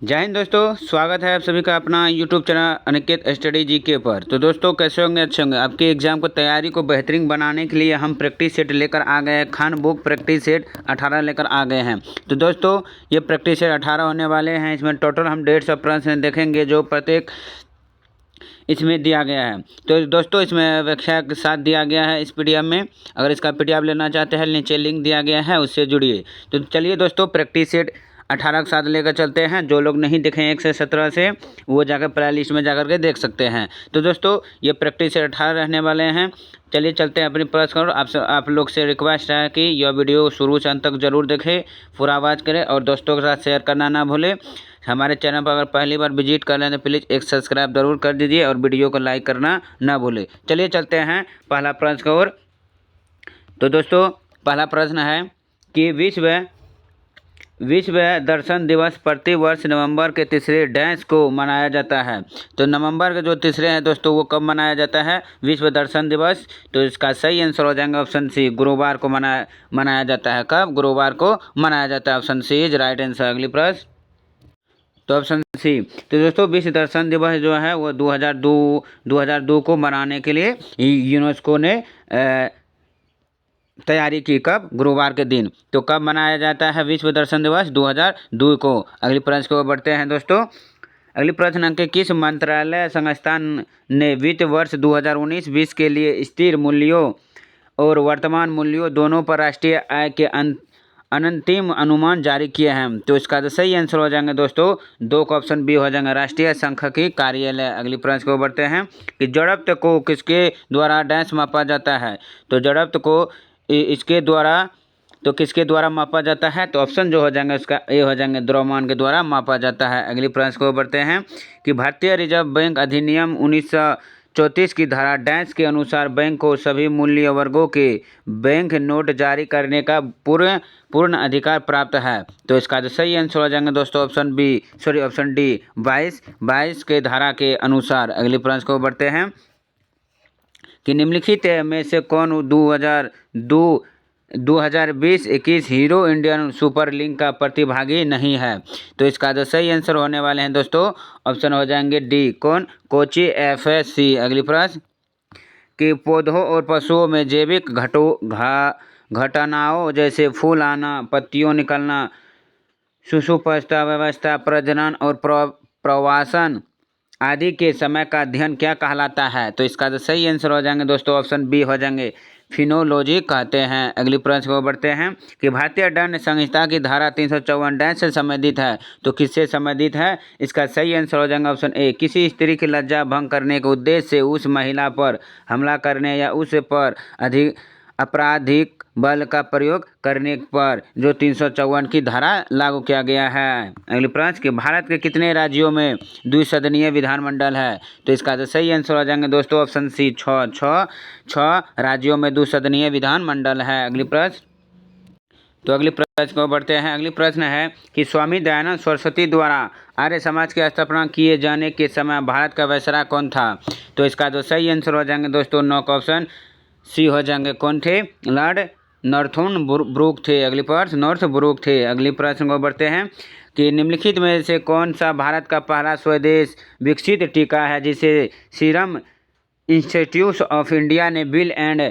जय हिंद दोस्तों, स्वागत है आप सभी का अपना YouTube channel Aniket study GK पर। तो दोस्तों कैसे होंगे, अच्छे होंगे। आपके एग्जाम को तैयारी को बेहतरीन बनाने के लिए हम प्रैक्टिस सेट लेकर आ गए हैं। खान बुक प्रैक्टिस सेट 18 लेकर आ गए हैं। तो दोस्तों ये प्रैक्टिस सेट 18 होने वाले हैं। इसमें टोटल हम 150 प्रश्न देखेंगे जो प्रत्येक इसमें दिया गया है। तो दोस्तों इसमें व्याख्या के साथ दिया गया है इस पीडीएफ में। अगर इसका पीडीएफ लेना चाहते हैं, नीचे लिंक दिया गया है, उससे जुड़िए। तो चलिए दोस्तों प्रैक्टिस सेट 18 के साथ लेकर चलते हैं। जो लोग नहीं देखें 1 से 17 से, वो जाकर प्ले लिस्ट में जाकर के देख सकते हैं। तो दोस्तों ये प्रैक्टिस सेट 18 रहने वाले हैं। चलिए चलते हैं अपनी प्रश्न करो। आप लोग से रिक्वेस्ट है कि यह वीडियो शुरू से अंत तक जरूर देखें, पूरा आवाज़ करें और दोस्तों के साथ शेयर करना ना भूलें। हमारे चैनल पर अगर पहली बार विजिट कर लें तो प्लीज़ एक सब्सक्राइब जरूर कर दीजिए और वीडियो को लाइक करना ना भूलें। चलिए चलते हैं पहला प्रश्न की ओर। तो दोस्तों पहला प्रश्न है कि विश्व दर्शन दिवस प्रति वर्ष नवंबर के तीसरे डैश को मनाया जाता है। तो नवंबर के जो तीसरे हैं दोस्तों, वो कब मनाया जाता है? विश्व दर्शन दिवस। तो इसका सही आंसर हो जाएगा ऑप्शन सी, गुरुवार को मनाया जाता है। कब? गुरुवार को मनाया जाता है। Option C is right answer. अगली प्रश्न, तो ऑप्शन सी। तो दोस्तों विश्व दर्शन दिवस जो है वो 2002 को मनाने के लिए यूनेस्को ने तैयारी की। कब? गुरुवार के दिन। तो कब मनाया जाता है विश्व दर्शन दिवस? 2002 को। अगली प्रश्न को बढ़ते हैं दोस्तों। अगली प्रश्न अंक किस मंत्रालय संस्था ने वित्त वर्ष 2019-20 के लिए स्थिर मूल्यों और वर्तमान मूल्यों दोनों पर राष्ट्रीय आय के अंतिम अनुमान जारी किए हैं? तो इसका तो सही आंसर हो जाएंगे दोस्तों 2 का ऑप्शन बी हो जाएगा, राष्ट्रीय सांख्यिकी कार्यालय। अगली प्रश्न को बढ़ते हैं कि जड़त्व को किसके द्वारा डैश मापा जाता है? तो जड़त्व को इसके द्वारा, तो किसके द्वारा मापा जाता है? तो ऑप्शन जो हो जाएंगे उसका ए हो जाएंगे, द्रव्यमान के द्वारा मापा जाता है। अगली प्रश्न को बढ़ते हैं कि भारतीय रिजर्व बैंक अधिनियम 1934 की धारा डैश के अनुसार बैंक को सभी मूल्य वर्गों के बैंक नोट जारी करने का पूर्ण अधिकार प्राप्त है। तो इसका जो सही आंसर हो जाएंगे दोस्तों ऑप्शन डी 22 के धारा के अनुसार। अगली प्रश्न को बढ़ते हैं कि निम्नलिखित में से कौन 2020-21 हीरो इंडियन सुपर लीग का प्रतिभागी नहीं है? तो इसका जो सही आंसर होने वाले हैं दोस्तों ऑप्शन हो जाएंगे डी, कौन? कोची एफएससी। अगली प्रश्न कि पौधों और पशुओं में जैविक घटनाओं जैसे फूल आना, पत्तियों निकलना, सुषुप्तता व्यवस्था, प्रजनन और प्रवासन आदि के समय का अध्ययन क्या कहलाता है? तो इसका तो सही आंसर हो जाएंगे दोस्तों ऑप्शन बी हो जाएंगे, फिनोलॉजी कहते हैं। अगली प्रश्न को बढ़ते हैं कि भारतीय दंड संहिता की धारा 354 डैश से संबंधित है। तो किससे संबंधित है? इसका सही आंसर हो जाएगा ऑप्शन ए, किसी स्त्री की लज्जा भंग करने के उद्देश्य से उस महिला पर हमला करने या उस पर अधिक आपराधिक बल का प्रयोग करने पर जो 354 की धारा लागू किया गया है। अगले प्रश्न कि भारत के कितने राज्यों में द्विसदनीय विधानमंडल है? तो इसका तो सही आंसर हो जाएंगे दोस्तों ऑप्शन सी, 6 राज्यों में द्विसदनीय विधानमंडल है। अगली प्रश्न, तो अगली प्रश्न को बढ़ते हैं। अगली प्रश्न है कि स्वामी दयानंद सरस्वती द्वारा आर्य समाज की स्थापना किए जाने के समय भारत का वायसराय कौन था? तो इसका जो सही आंसर हो जाएंगे दोस्तों 9 का ऑप्शन सी हो जाएंगे, कौन थे? लॉर्ड नॉर्थन ब्रूक थे। अगली प्रश्न नॉर्थ ब्रूक थे। अगली प्रश्न को बढ़ते हैं कि निम्नलिखित में से कौन सा भारत का पहला स्वदेश विकसित टीका है जिसे सीरम इंस्टीट्यूट ऑफ इंडिया ने Bill and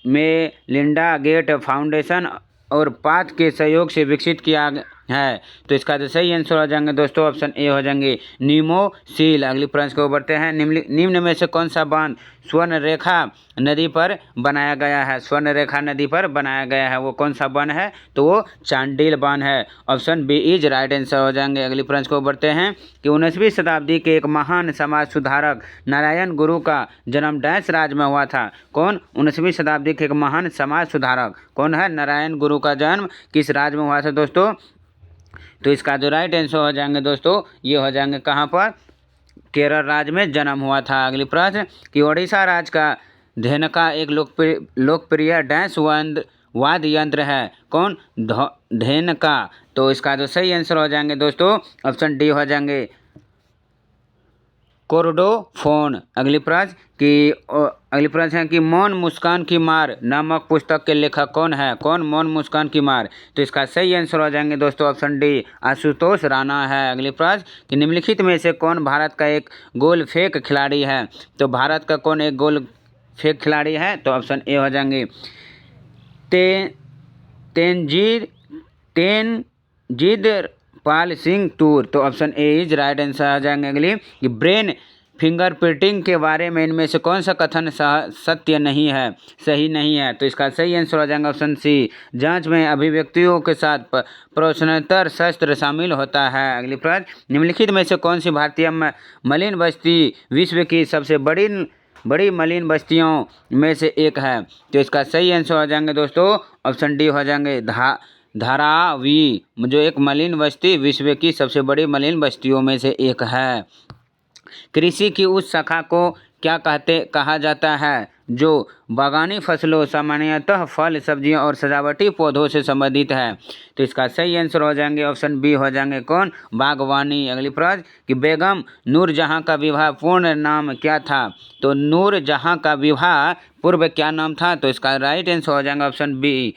Melinda Gate Foundation और पाथ के सहयोग से विकसित किया है? तो इसका तो सही आंसर हो जाएंगे दोस्तों ऑप्शन ए हो जाएंगे, नीमोसील। अगली प्रश्न को बढ़ते हैं निम्न में से कौन सा बांध स्वर्णरेखा नदी पर बनाया गया है? स्वर्णरेखा नदी पर बनाया गया है वो कौन सा बांध है? तो वो चांडिल बांध है। Option B is right answer हो जाएंगे। अगली प्रश्न को बढ़ते हैं कि 19वीं शताब्दी के एक महान समाज सुधारक नारायण गुरु का जन्म डैश राज्य में हुआ था? कौन? 19वीं शताब्दी के एक महान समाज सुधारक कौन है? नारायण गुरु का जन्म किस राज्य में हुआ था दोस्तों? तो इसका जो राइट आंसर हो जाएंगे दोस्तों ये हो जाएंगे कहाँ पर? केरल राज्य में जन्म हुआ था। अगली प्रश्न कि ओडिशा राज्य का धेनुका एक लोकप्रिय डैश वाद्य यंत्र है? कौन? धेनुका। तो इसका जो सही आंसर हो जाएंगे दोस्तों ऑप्शन डी हो जाएंगे, कोर्डोफोन। अगली प्रश्न है कि मौन मुस्कान की मार नामक पुस्तक के लेखक कौन है? कौन मौन मुस्कान की मार? तो इसका सही आंसर हो जाएंगे दोस्तों ऑप्शन डी, आशुतोष राणा है। अगली प्रश्न कि निम्नलिखित में से कौन भारत का एक गोल फेंक खिलाड़ी है? तो भारत का कौन एक गोल फेंक खिलाड़ी है? तो ऑप्शन ए हो जाएंगे तेनजीद पाल सिंह तूर। तो option A is right answer आ जाएंगे। अगली कि ब्रेन फिंगरप्रिंटिंग के बारे में इनमें से कौन सा कथन सत्य नहीं है, सही नहीं है? तो इसका सही आंसर हो जाएगा ऑप्शन सी, जांच में अभिव्यक्तियों के साथ प्रश्नोत्तर शस्त्र शामिल होता है। अगली प्रश्न निम्नलिखित में से कौन सी भारतीय मलिन बस्ती विश्व की सबसे बड़ी मलिन बस्तियों में से एक है? तो इसका सही आंसर हो जाएंगे दोस्तों ऑप्शन डी हो जाएंगे धारावी, जो एक मलिन बस्ती विश्व की सबसे बड़ी मलिन बस्तियों में से एक है। कृषि की उस शाखा को क्या कहा जाता है जो बागानी फसलों सामान्यतः फल सब्जियों और सजावटी पौधों से संबंधित है? तो इसका सही आंसर हो जाएंगे ऑप्शन बी हो जाएंगे कौन? बागवानी। अगली प्रश्न कि बेगम नूरजहां का विवाह पूर्ण नाम क्या था? तो नूरजहां का विवाह पूर्व क्या नाम था? तो इसका राइट आंसर हो जाएगा ऑप्शन बी,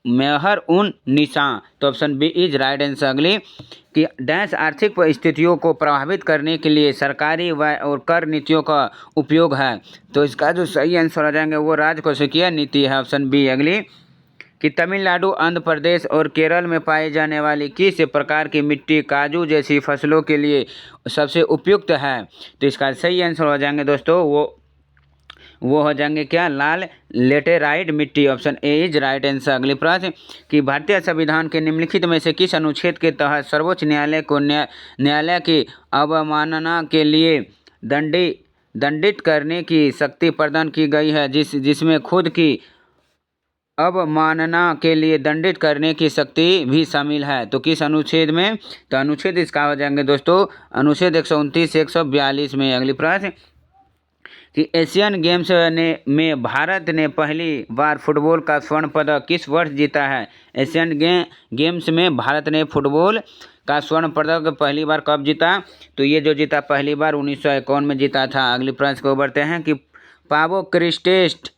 मेहर उन निशा। तो option B is right answer. अगली कि डैश आर्थिक परिस्थितियों को प्रभावित करने के लिए सरकारी व्यय और कर नीतियों का उपयोग है? तो इसका जो सही आंसर हो जाएंगे वो राजकोषीय नीति है, ऑप्शन बी। अगली कि तमिलनाडु, आंध्र प्रदेश और केरल में पाई जाने वाली किस प्रकार की मिट्टी काजू जैसी फसलों के लिए सबसे उपयुक्त है? तो इसका सही आंसर हो जाएंगे दोस्तों वो हो जाएंगे क्या? लाल लेटेराइट मिट्टी। Option A is right answer. अगली प्रश्न कि भारतीय संविधान के निम्नलिखित में से किस अनुच्छेद के तहत सर्वोच्च न्यायालय को न्यायालय की अवमानना के लिए दंडित करने की शक्ति प्रदान की गई है, जिसमें खुद की अवमानना के लिए दंडित करने की शक्ति भी शामिल है? तो किस अनुच्छेद में? तो अनुच्छेद इसका हो जाएंगे दोस्तों अनुच्छेद 129 से 142 में। अगली प्रश्न कि एशियन गेम्स में भारत ने पहली बार फुटबॉल का स्वर्ण पदक किस वर्ष जीता है? एशियन गेम्स में भारत ने फुटबॉल का स्वर्ण पदक पहली बार कब जीता? तो ये जो जीता पहली बार 1951 में जीता था। अगली प्रश्न को बढ़ते हैं कि पावो क्रिस्टेस्ट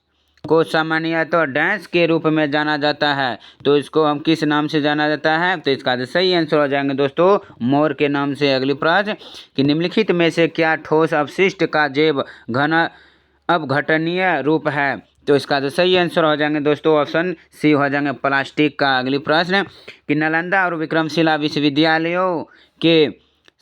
को सामान्यतः डैश के रूप में जाना जाता है, तो इसको हम किस नाम से जाना जाता है? तो इसका सही आंसर हो जाएंगे दोस्तों मोर के नाम से। अगली प्रश्न कि निम्नलिखित में से क्या ठोस अपशिष्ट का जैव घन अपघटनीय रूप है? तो इसका तो सही आंसर हो जाएंगे दोस्तों ऑप्शन सी हो जाएंगे प्लास्टिक का। अगली प्रश्न कि नालंदा और विक्रमशिला विश्वविद्यालयों के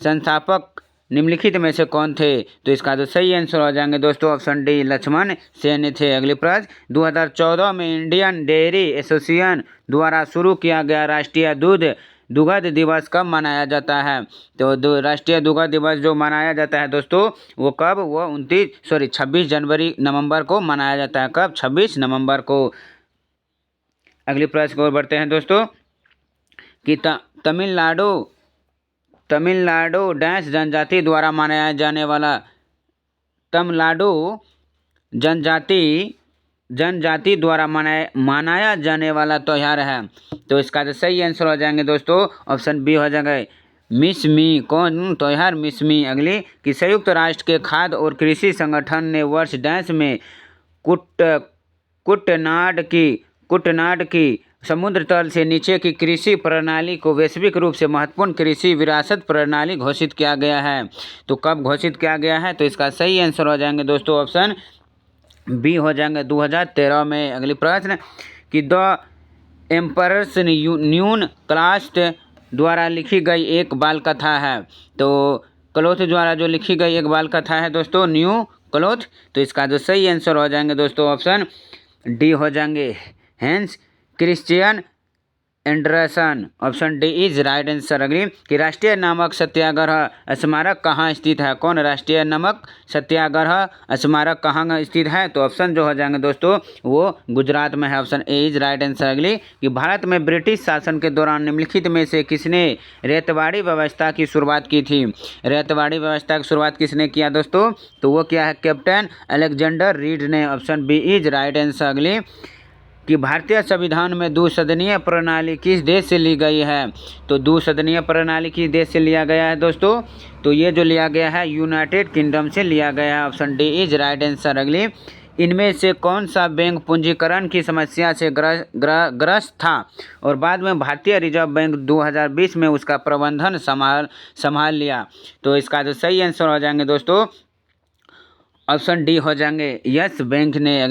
संस्थापक निम्नलिखित में से कौन थे? तो इसका तो सही आंसर हो जाएंगे दोस्तों ऑप्शन डी लक्ष्मण सेन थे। अगली प्रश्न 2014 में इंडियन डेयरी एसोसिएशन द्वारा शुरू किया गया राष्ट्रीय दुग्ध दिवस कब मनाया जाता है? तो राष्ट्रीय दुग्ध दिवस जो मनाया जाता है दोस्तों वो कब? वो 26 नवंबर को मनाया जाता है। कब? 26 नवंबर को। अगली प्रश्न को बढ़ते हैं दोस्तों कि तमिलनाडु डैश जनजाति द्वारा मनाया जाने वाला तमिलनाडु जनजाति द्वारा मनाया जाने वाला त्यौहार है? तो इसका तो सही आंसर हो जाएंगे दोस्तों ऑप्शन बी हो जाएगा मिसमी। कौन त्यौहार? मिसमी। अगली कि संयुक्त राष्ट्र के खाद्य और कृषि संगठन ने वर्ष डैश में कुटनाड की समुद्र तल से नीचे की कृषि प्रणाली को वैश्विक रूप से महत्वपूर्ण कृषि विरासत प्रणाली घोषित किया गया है? तो कब घोषित किया गया है? तो इसका सही आंसर हो जाएंगे दोस्तों ऑप्शन बी हो जाएंगे 2013 में। अगली प्रश्न कि द एम्परर्स न्यू क्लास्ट द्वारा लिखी गई एक बाल कथा है? तो क्लोथ द्वारा जो लिखी गई एक बाल कथा है दोस्तों न्यू क्लोथ। तो इसका जो सही आंसर हो जाएंगे दोस्तों ऑप्शन डी हो जाएंगे Hans Christian Anderson. Option D is right answer. अगली कि राष्ट्रीय नमक सत्याग्रह स्मारक कहाँ स्थित है? कौन राष्ट्रीय नमक सत्याग्रह स्मारक कहाँ स्थित है? तो ऑप्शन जो हो जाएंगे दोस्तों वो गुजरात में है। Option A is right answer. अगली कि भारत में ब्रिटिश शासन के दौरान निम्नलिखित में से किसने रेतवाड़ी व्यवस्था की शुरुआत की थी? रेतवाड़ी व्यवस्था की शुरुआत किसने किया दोस्तों? तो वो क्या है? कैप्टन अलेक्जेंडर रीड ने। Option B is right answer. अगली कि भारतीय संविधान में द्विसदनीय प्रणाली किस देश से ली गई है। तो द्विसदनीय प्रणाली किस देश से लिया गया है दोस्तों, तो ये जो लिया गया है यूनाइटेड किंगडम से लिया गया है। Option D is right answer. अगली, इनमें से कौन सा बैंक पूंजीकरण की समस्या से ग्रस्त था और बाद में भारतीय रिजर्व बैंक 2020 में उसका प्रबंधन संभाल लिया। तो इसका जो सही आंसर हो जाएंगे दोस्तों ऑप्शन डी हो जाएंगे यस बैंक ने।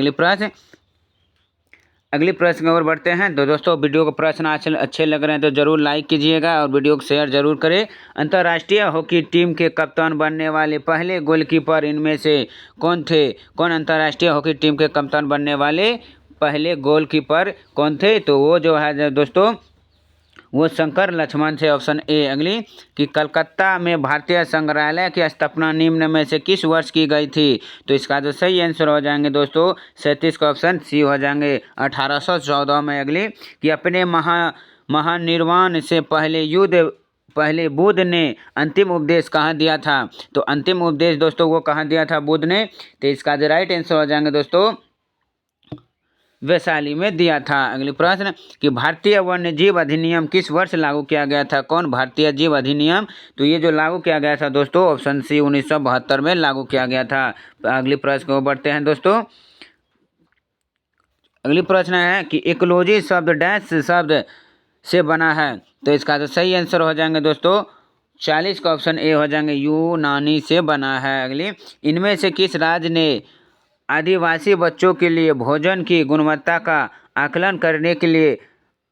अगली प्रश्न की ओर बढ़ते हैं। तो दोस्तों वीडियो को प्रश्न अच्छे लग रहे हैं तो जरूर लाइक कीजिएगा और वीडियो को शेयर जरूर करें। अंतर्राष्ट्रीय हॉकी टीम के कप्तान बनने वाले पहले गोलकीपर इनमें से कौन थे। कौन अंतर्राष्ट्रीय हॉकी टीम के कप्तान बनने वाले पहले गोलकीपर कौन थे। तो वो जो है दोस्तों वो शंकर लक्ष्मण थे। Option A. अगली, कि कलकत्ता में भारतीय संग्रहालय की स्थापना निम्न में से किस वर्ष की गई थी। तो इसका जो सही आंसर हो जाएंगे दोस्तों 37 का ऑप्शन सी हो जाएंगे 1814 में। अगली, कि अपने महानिर्वाण से पहले बुद्ध ने अंतिम उपदेश कहाँ दिया था। तो अंतिम उपदेश दोस्तों वो कहाँ दिया था बुद्ध ने। तो इसका जो राइट आंसर हो जाएंगे दोस्तों वैशाली में दिया था। अगली प्रश्न, कि भारतीय वन्य जीव अधिनियम किस वर्ष लागू किया गया था। कौन भारतीय जीव अधिनियम। तो ये जो लागू किया गया था दोस्तों ऑप्शन सी 1972 में लागू किया गया था। अगली प्रश्न को बढ़ते हैं दोस्तों। अगली प्रश्न है कि इकोलॉजी शब्द डैश शब्द से बना है। तो इसका तो सही आंसर हो जाएंगे दोस्तों 40 का ऑप्शन ए हो जाएंगे यूनानी से बना है। अगली, इनमें से किस राज्य ने आदिवासी बच्चों के लिए भोजन की गुणवत्ता का आकलन करने के लिए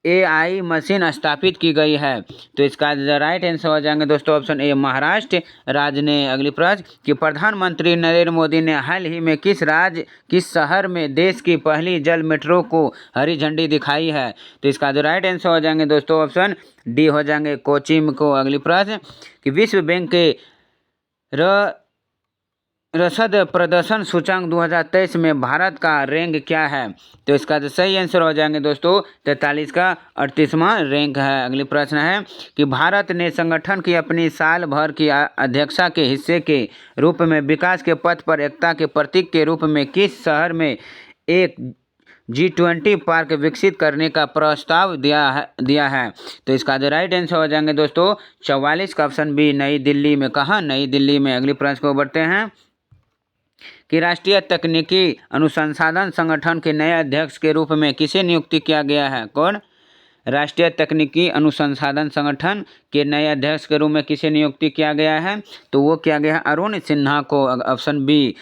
एआई मशीन स्थापित की गई है। तो इसका राइट आंसर हो जाएंगे दोस्तों ऑप्शन ए महाराष्ट्र राज्य ने। अगली प्रश्न, कि प्रधानमंत्री नरेंद्र मोदी ने हाल ही में किस शहर में देश की पहली जल मेट्रो को हरी झंडी दिखाई है। तो इसका जो राइट आंसर हो जाएंगे दोस्तों ऑप्शन डी हो जाएंगे कोचीन को। अगली प्रश्न, कि विश्व बैंक के रसद प्रदर्शन सूचांक 2023 में भारत का रैंक क्या है। तो इसका जो सही आंसर हो जाएंगे दोस्तों 43 का 38वां रैंक है। अगली प्रश्न है, कि भारत ने संगठन की अपनी साल भर की अध्यक्षता के हिस्से के रूप में विकास के पथ पर एकता के प्रतीक के रूप में किस शहर में एक G20 पार्क विकसित करने का प्रस्ताव दिया है। तो इसका जो राइट आंसर हो जाएंगे दोस्तों 44 का ऑप्शन बी नई दिल्ली में। कहाँ, नई दिल्ली में। अगली प्रश्न को बढ़ते हैं, कि राष्ट्रीय तकनीकी अनुसंधान संगठन के नए अध्यक्ष के रूप में किसे नियुक्ति किया गया है। कौन, राष्ट्रीय तकनीकी अनुसंधान संगठन के नए अध्यक्ष के रूप में किसे नियुक्ति किया गया है। तो वो किया गया है अरुण सिन्हा को। Option B.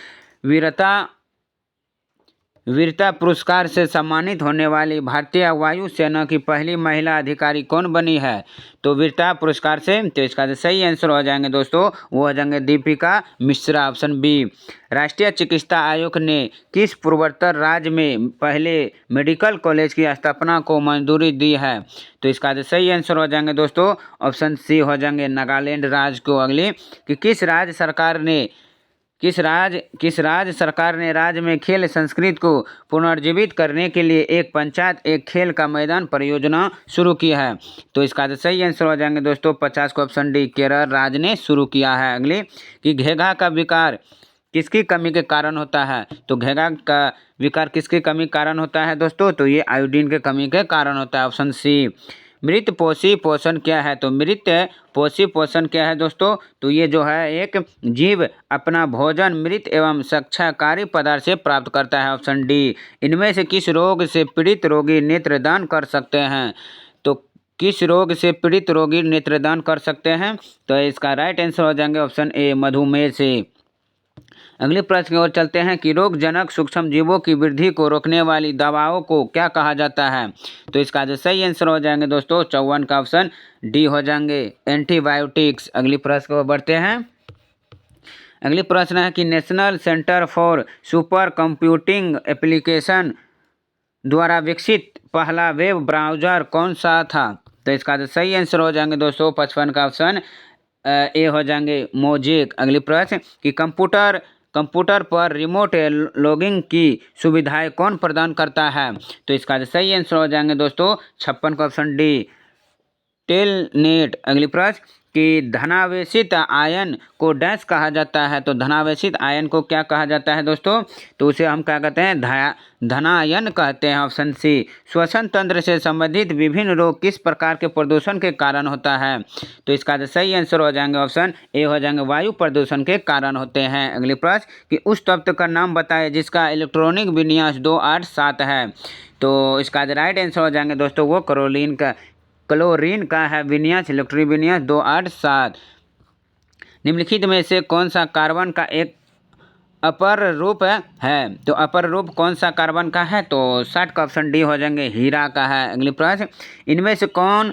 वीरता पुरस्कार से सम्मानित होने वाली भारतीय वायुसेना की पहली महिला अधिकारी कौन बनी है। तो वीरता पुरस्कार से। तो इसका जो सही आंसर हो जाएंगे दोस्तों वो हो जाएंगे दीपिका मिश्रा। Option B. राष्ट्रीय चिकित्सा आयोग ने किस पूर्वोत्तर राज्य में पहले मेडिकल कॉलेज की स्थापना को मंजूरी दी है। तो इसका जो सही आंसर हो जाएंगे दोस्तों ऑप्शन सी हो जाएंगे नागालैंड राज्य को। अगली, कि किस राज्य सरकार ने राज्य में खेल संस्कृति को पुनर्जीवित करने के लिए एक पंचायत एक खेल का मैदान परियोजना शुरू की है। तो इसका जो सही आंसर हो जाएंगे दोस्तों 50 को ऑप्शन डी केरल राज्य ने शुरू किया है। अगली, कि घेघा का विकार किसकी कमी के कारण होता है। तो घेघा का विकार किसकी कमी के कारण होता है दोस्तों। तो ये आयोडीन के कमी के कारण होता है। Option C. मृत पोषी पोषण क्या है। तो मृत पोषी पोषण क्या है दोस्तों। तो ये जो है एक जीव अपना भोजन मृत एवं सक्षाकारी पदार्थ से प्राप्त करता है। Option D. इनमें से किस रोग से पीड़ित रोगी नेत्रदान कर सकते हैं। तो किस रोग से पीड़ित रोगी नेत्रदान कर सकते हैं। तो इसका राइट आंसर हो जाएंगे ऑप्शन ए मधुमेह से। अगले प्रश्न की ओर चलते हैं, कि रोगजनक सूक्ष्म जीवों की वृद्धि को रोकने वाली दवाओं को क्या कहा जाता है। तो इसका जो सही आंसर हो जाएंगे दोस्तों 54 का ऑप्शन डी हो जाएंगे एंटीबायोटिक्स। अगली प्रश्न को बढ़ते हैं। अगली प्रश्न है, कि national centre for super computing application द्वारा विकसित पहला वेब ब्राउज़र कौन सा था। तो इसका जो सही आंसर हो जाएंगे दोस्तों 55 का ऑप्शन ए हो जाएंगे मोजेक। अगली प्रश्न, कि कंप्यूटर पर रिमोट लॉगिंग की सुविधाएं कौन प्रदान करता है। तो इसका जो सही आंसर हो जाएंगे दोस्तों 56 का ऑप्शन डी टेलनेट। अगली प्रश्न कि धनावेशित आयन को डैश कहा जाता है। तो धनावेशित आयन को क्या कहा जाता है दोस्तों? तो उसे हम क्या कहते हैं? धनायन कहते हैं। Option C. श्वसन तंत्र से संबंधित विभिन्न रोग किस प्रकार के प्रदूषण के कारण होता है? तो इसका जो सही आंसर हो जाएंगे ऑप्शन ए हो जाएंगे, वायु प्रदूषण के कारण होते हैं। अगली प्रश्न कि उस तत्व का नाम बताएं जिसका इलेक्ट्रॉनिक विन्यास 287 है। तो इसका जो राइट आंसर हो जाएंगे दोस्तों वो क्लोरीन का है विन्यास, इलेक्ट्रॉनिक विन्यास 287। निम्नलिखित में से कौन सा कार्बन का एक अपर रूप है? तो अपर रूप कौन सा कार्बन का है? तो 60 का ऑप्शन डी हो जाएंगे, हीरा का है। अगली प्रश्न इनमें से कौन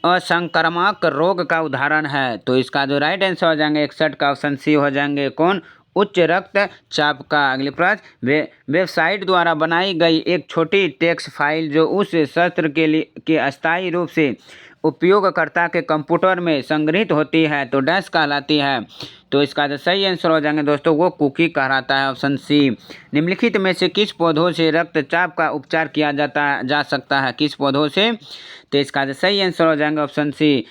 असंक्रामक रोग का उदाहरण है? तो इसका जो राइट आंसर हो जाएंगे 61 का ऑप्शन सी हो जाएंगे, कौन? उच्च रक्तचाप का। अगली प्रश्न वेबसाइट द्वारा बनाई गई एक छोटी टेक्स्ट फाइल जो उस सत्र के अस्थायी रूप से उपयोगकर्ता के कंप्यूटर में संग्रहित होती है तो डैश कहलाती है? तो इसका जो सही आंसर हो जाएंगे दोस्तों वो कुकी कहलाता है। Option C. निम्नलिखित में से किस पौधों से रक्तचाप का उपचार किया जा सकता है? किस पौधों से? तो इसका जो सही आंसर हो जाएंगे ऑप्शन सी,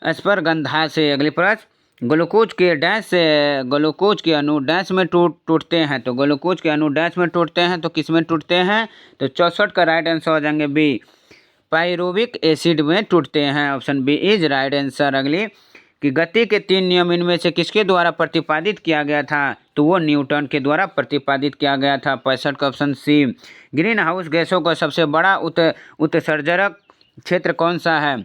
अश्वगंधा से। अगली प्रश्न ग्लूकोज के अणु डैश में टूटते हैं। तो ग्लूकोज के अणु डैश में टूटते हैं तो किस में टूटते हैं? तो 64 का राइट आंसर हो जाएंगे बी, पायरुविक एसिड में टूटते हैं। Option B is right answer. अगली कि गति के 3 नियम इनमें से किसके द्वारा प्रतिपादित किया गया था? तो वो न्यूटन के द्वारा प्रतिपादित किया गया था। 65 का ऑप्शन सी। ग्रीन हाउस गैसों का सबसे बड़ा उत्सर्जक क्षेत्र कौन सा है?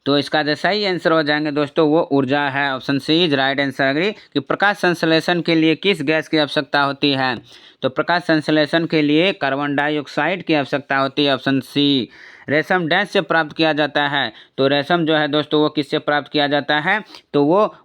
तो इसका जो सही आंसर हो जाएंगे दोस्तों वो ऊर्जा है। Option C is right answer. अगली कि प्रकाश संश्लेषण के लिए किस गैस की आवश्यकता होती है? तो प्रकाश संश्लेषण के लिए कार्बन डाइऑक्साइड की आवश्यकता होती है। Option C. रेशम डैश से प्राप्त किया जाता है? तो रेशम जो है दोस्तों वो किससे प्राप्त किया जाता है? तो वो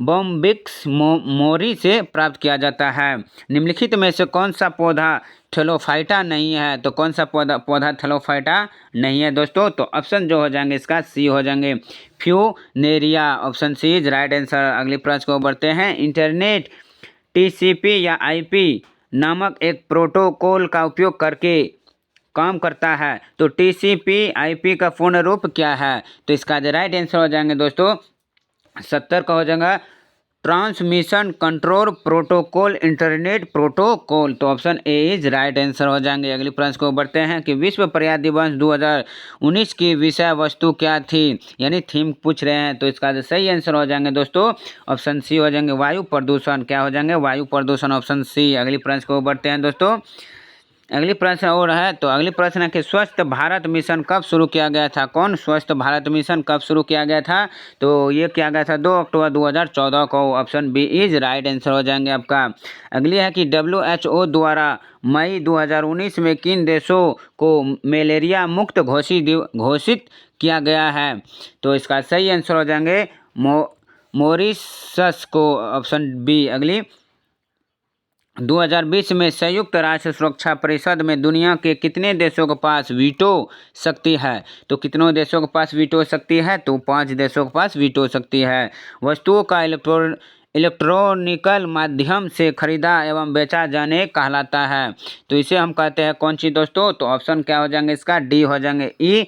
बॉम्बिक्स मोरी से प्राप्त किया जाता है। निम्नलिखित में से कौन सा पौधा थैलोफाइटा नहीं है? तो कौन सा पौधा थैलोफाइटा नहीं है दोस्तों? तो ऑप्शन जो हो जाएंगे इसका सी हो जाएंगे, funaria. Option C is right answer. अगले प्रश्न को बढ़ते हैं। इंटरनेट टीसीपी या आईपी नामक एक प्रोटोकॉल का उपयोग करके काम करता है। तो टीसीपी आईपी का पूर्ण रूप क्या है? तो इसका जो राइट आंसर हो जाएंगे दोस्तों 70 का हो जाएगा, transmission control protocol internet protocol. तो option A is right answer हो जाएंगे। अगली प्रश्न को बढ़ते हैं कि विश्व पर्यावरण दिवस 2019 की विषय वस्तु क्या थी, यानी थीम पूछ रहे हैं। तो इसका जो सही आंसर हो जाएंगे दोस्तों ऑप्शन सी हो जाएंगे, वायु प्रदूषण। क्या हो जाएंगे? वायु प्रदूषण। Option C. अगली प्रश्न को बढ़ते हैं दोस्तों। अगली प्रश्न और है, तो अगली प्रश्न है कि स्वस्थ भारत मिशन कब शुरू किया गया था? कौन स्वस्थ भारत मिशन कब शुरू किया गया था? तो ये किया गया था 2 अक्टूबर 2014 को। Option B is right answer हो जाएंगे आपका। अगली है कि WHO द्वारा मई 2019 में किन देशों को मलेरिया मुक्त घोषित किया गया है? तो इसका सही आंसर हो जाएंगे मॉरिशस को। Option B. अगली 2020 में संयुक्त राष्ट्र सुरक्षा परिषद में दुनिया के कितने देशों के पास वीटो शक्ति है? तो कितनों देशों के पास वीटो शक्ति है? तो 5 देशों के पास वीटो शक्ति है। वस्तुओं का इलेक्ट्रॉनिकल माध्यम से खरीदा एवं बेचा जाने कहलाता है। तो इसे हम कहते हैं कौन सी दोस्तों? तो ऑप्शन क्या हो जाएंगे इसका? डी हो जाएंगे, ई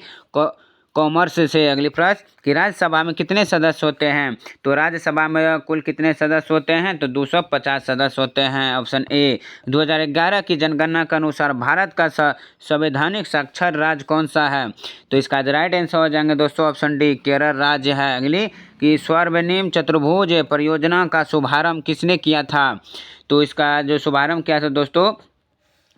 कॉमर्स से। अगली प्रश्न कि राज्यसभा में कितने सदस्य होते हैं? तो राज्यसभा में कुल कितने सदस्य होते हैं? तो 250 सदस्य होते हैं। Option A. 2011 की जनगणना के अनुसार भारत का संवैधानिक साक्षर राज्य कौन सा है? तो इसका राइट आंसर हो जाएंगे दोस्तों ऑप्शन डी, केरल राज्य है। अगली कि स्वर्णिम चतुर्भुज परियोजना का शुभारंभ किसने किया था? तो इसका जो शुभारंभ किया था दोस्तों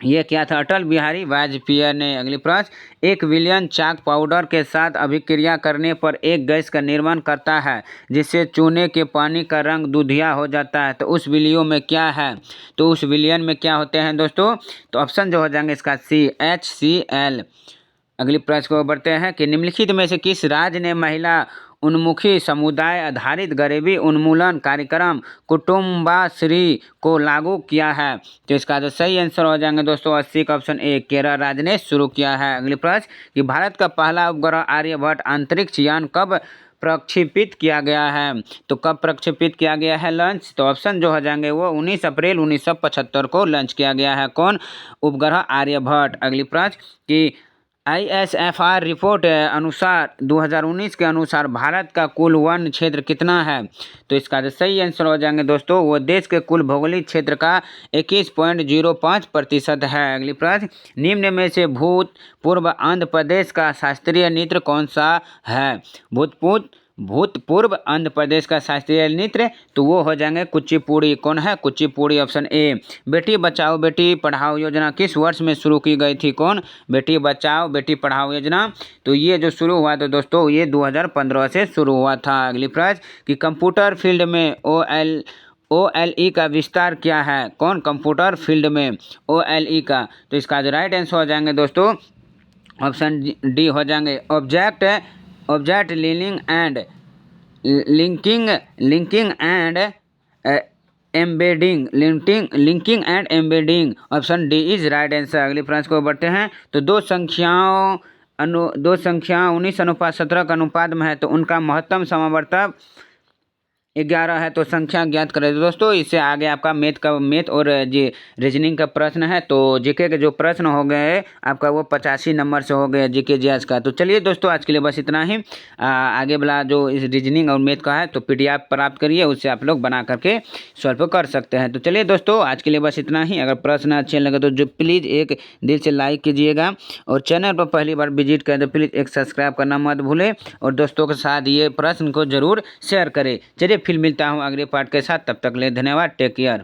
ये क्या था? अटल बिहारी वाजपेयी ने। अगली प्रश्न एक विलयन चाक पाउडर के साथ अभिक्रिया करने पर एक गैस का निर्माण करता है जिससे चूने के पानी का रंग दूधिया हो जाता है, तो उस विलयन में क्या है? तो उस विलयन में क्या होते हैं दोस्तों? तो ऑप्शन जो हो जाएंगे इसका सी, HCl। अगली प्रश्न को बढ़ते हैं कि निम्नलिखित में से किस राज्य ने महिला उन्मुखी समुदाय आधारित गरीबी उन्मूलन कार्यक्रम कुटुम्बाश्री को लागू किया है? तो इसका जो सही आंसर हो जाएंगे दोस्तों 80 का ऑप्शन ए, केरल राज्य ने शुरू किया है। अगली प्रश्न कि भारत का पहला उपग्रह आर्यभट्ट अंतरिक्ष यान कब प्रक्षेपित किया गया है? तो कब प्रक्षेपित किया गया है लॉन्च? तो ऑप्शन जो हो जाएंगे वो 19 अप्रैल 1975 को लॉन्च किया गया है। कौन? उपग्रह आर्यभट्ट। अगली प्रश्न कि ISFR रिपोर्ट अनुसार 2019 के अनुसार भारत का कुल वन क्षेत्र कितना है? तो इसका जो सही आंसर हो जाएंगे दोस्तों वो देश के कुल भौगोलिक क्षेत्र का 21.05% है। अगली प्रश्न, निम्न में से भूतपूर्व आंध्र प्रदेश का शास्त्रीय नृत्य कौन सा है? भूतपूर्व आंध्र प्रदेश का शास्त्रीय नृत्य तो वो हो जाएंगे कुचिपुड़ी। कौन है? Kuchipudi, option A. बेटी बचाओ बेटी पढ़ाओ योजना किस वर्ष में शुरू की गई थी? कौन? बेटी बचाओ बेटी पढ़ाओ योजना तो ये जो शुरू हुआ था दोस्तों ये 2015 से शुरू हुआ था। अगली प्रश्न कि कंप्यूटर फील्ड में OLE का विस्तार क्या है? कौन? कंप्यूटर फील्ड में OLE का तो इसका जो राइट आंसर हो जाएंगे दोस्तों ऑप्शन डी हो जाएंगे object linking and embedding option D is right answer. अगले प्रश्न को बढ़ते हैं तो दो संख्याओं 19:17 का अनुपात में है तो उनका महत्तम समावर्तक 11 है तो संख्या ज्ञात करें। दोस्तों इससे आगे आपका मैथ और जी रीजनिंग का प्रश्न है तो जीके के जो प्रश्न हो गए आपका वो 85 नंबर से हो गए जीके जीएस का। तो चलिए दोस्तों आज के लिए बस इतना ही। आगे वाला जो इस रीजनिंग और मैथ का है तो PDF प्राप्त करिए, उससे आप लोग बना करके सॉल्व कर सकते हैं। तो चलिए दोस्तों आज के लिए बस इतना ही। अगर प्रश्न अच्छे लगे तो जो प्लीज़ एक दिल से लाइक कीजिएगा और चैनल पर पहली बार विजिट करें तो प्लीज़ एक सब्सक्राइब करना मत भूलें और दोस्तों के साथ ये प्रश्न को जरूर शेयर करें। चलिए फिर मिलता हूँ अगले पार्ट के साथ, तब तक ले धन्यवाद, टेक केयर।